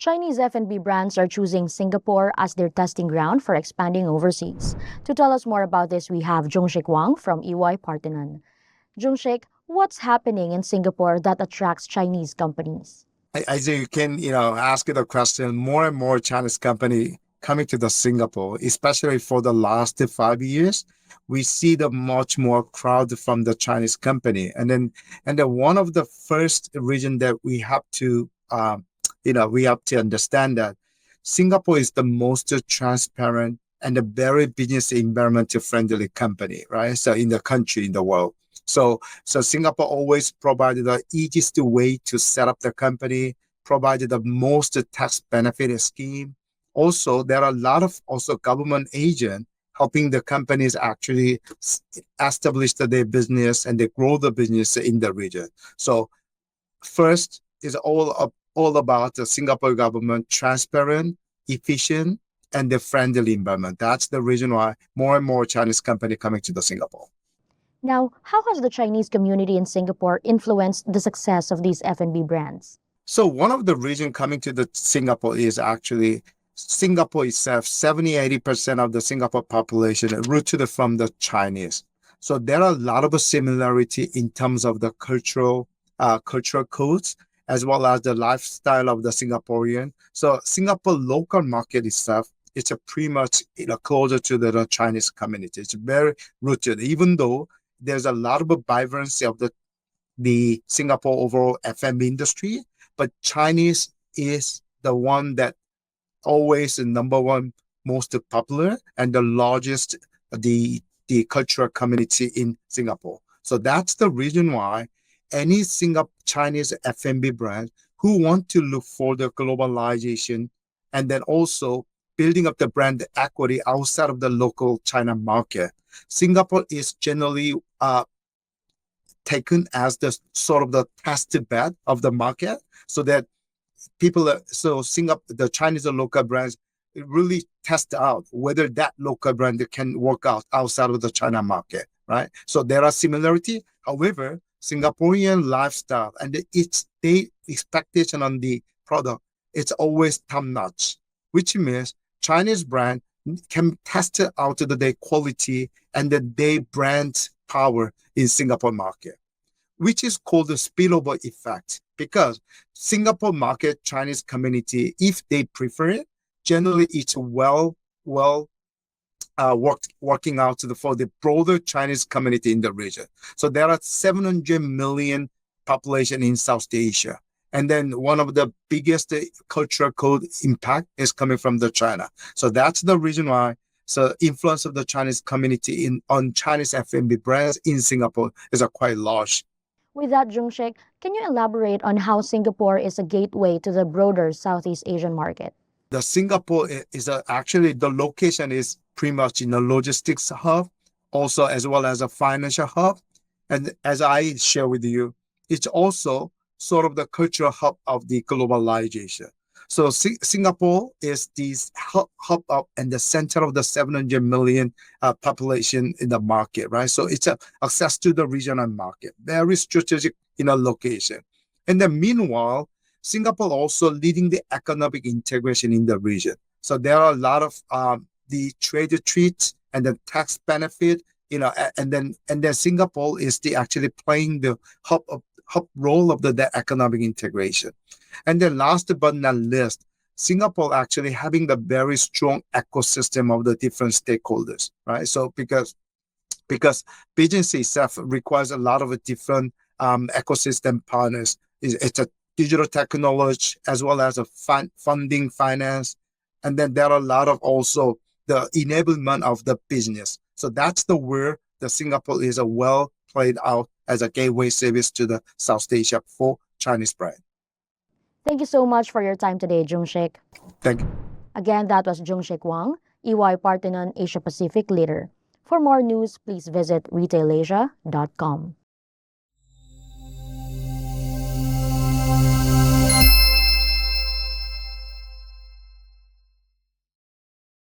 Chinese F&B brands are choosing Singapore as their testing ground for expanding overseas. To tell us more about this, we have Joongshik Wang from EY-Parthenon. Joongshik, what's happening in Singapore that attracts Chinese companies? As you can, ask the question, more and more Chinese company coming to the Singapore, especially for the last 5 years, we see the much more crowd from the Chinese company. And then one of the first region that we have to, understand that Singapore is the most transparent and a very business environment friendly company, right? So in the country, in the world. So Singapore always provided the easiest way to set up the company, provided the most tax benefit scheme. Also, there are a lot of also government agents helping the companies actually establish their business and they grow the business in the region. So first is all about the Singapore government, transparent, efficient, and the friendly environment. That's the reason why more and more Chinese company coming to the Singapore. Now, how has the Chinese community in Singapore influenced the success of these F&B brands? So one of the reasons coming to the Singapore is actually Singapore itself, 70-80% of the Singapore population are rooted from the Chinese. So there are a lot of similarity in terms of the cultural codes as well as the lifestyle of the Singaporean. So Singapore local market itself, it's pretty much closer to the Chinese community. It's very rooted, even though there's a lot of vibrancy of the Singapore overall FM industry, but Chinese is the one that always the number one most popular and the largest the cultural community in Singapore. So that's the reason why any Chinese F&B brand who want to look for the globalization and then also building up the brand equity outside of the local China market, Singapore is generally taken as the sort of the test bed of the market, so that the Chinese local brands really test out whether that local brand can work out outside of the China market, right? So there are similarity. However, Singaporean lifestyle and the expectation on the product, it's always top notch, which means Chinese brand can test out the quality and their brand power in Singapore market, which is called the spillover effect. Because Singapore market Chinese community, if they prefer it, generally it's working out for the broader Chinese community in the region. So there are 700 million population in South Asia. And then one of the biggest cultural code impact is coming from the China. So that's the reason why influence of the Chinese community on Chinese F&B brands in Singapore is quite large. With that, Joongshik, can you elaborate on how Singapore is a gateway to the broader Southeast Asian market? The Singapore is actually the location is pretty much in a logistics hub, also as well as a financial hub. And as I share with you, it's also sort of the cultural hub of the globalization. So Singapore is this hub up and the center of the 700 million population in the market, right? So it's access to the regional market, very strategic location. And then meanwhile, Singapore also leading the economic integration in the region. So there are a lot of the trade treats and the tax benefit, and then Singapore is actually playing the hub role of the economic integration. And then last but not least, Singapore actually having the very strong ecosystem of the different stakeholders, right? So because business itself requires a lot of different ecosystem partners. It's a digital technology as well as a funding, finance, and then there are a lot of also the enablement of the business. So that's where the Singapore is a well played out as a gateway service to the South Asia for Chinese brand. Thank you so much for your time today, Joongshik. Thank you. Again, that was Joongshik Wang, EY-Parthenon Asia-Pacific Leader. For more news, please visit retailasia.com.